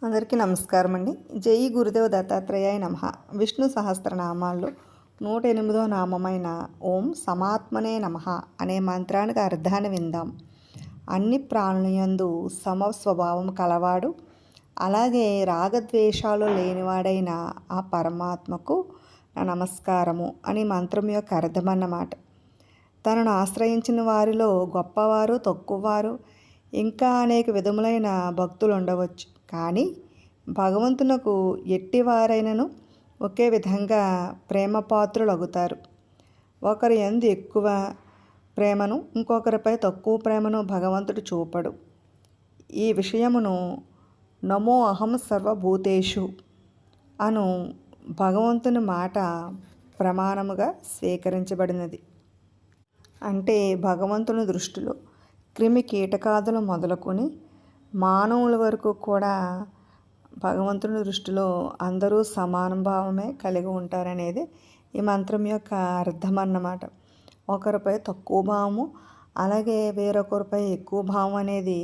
అందరికీ నమస్కారం అండి. జై గురుదేవ దత్తాత్రేయాయ నమః. విష్ణు సహస్రనామాల్లో 108వ నామమైన ఓం సమాత్మనే నమః అనే మంత్రానికి అర్థాన్ని విందాం. అన్ని ప్రాణులందు సమస్వభావం కలవాడు, అలాగే రాగద్వేషాలు లేనివాడైన ఆ పరమాత్మకు నా నమస్కారము అని మంత్రం యొక్క అర్థం అన్నమాట. తనను ఆశ్రయించిన వారిలో గొప్పవారు, తక్కువవారు, ఇంకా అనేక విధములైన భక్తులు ఉండవచ్చు. కానీ భగవంతునకు ఎట్టివారైనను ఒకే విధంగా ప్రేమపాత్రులగుతారు. ఒకరి యందు ఎక్కువ ప్రేమను, ఇంకొకరిపై తక్కువ ప్రేమను భగవంతుడు చూపడు. ఈ విషయమును నమో అహం సర్వభూతేషు అను భగవంతుని మాట ప్రమాణముగా స్వీకరించబడినది. అంటే భగవంతుని దృష్టిలో క్రిమి కీటకాదులు మొదలుకొని మానవుల వరకు కూడా భగవంతుని దృష్టిలో అందరూ సమానభావమే కలిగి ఉంటారనేది ఈ మంత్రం యొక్క అర్థం అన్నమాట. ఒకరిపై తక్కువ భావము, అలాగే వేరొకరిపై ఎక్కువ భావం అనేది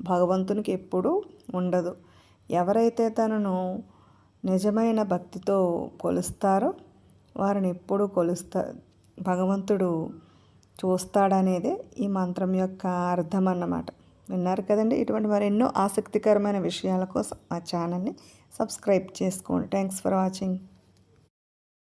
భగవంతునికి ఎప్పుడూ ఉండదు. ఎవరైతే తనను నిజమైన భక్తితో కొలుస్తారో వారిని ఎప్పుడూ భగవంతుడు చూస్తాడనేదే ఈ మంత్రం యొక్క అర్థం అన్నమాట. విన్నారు కదండి. ఇటువంటి మరెన్నో ఆసక్తికరమైన విషయాల కోసం మా ఛానల్ని సబ్స్క్రైబ్ చేసుకోండి. Thanks for watching.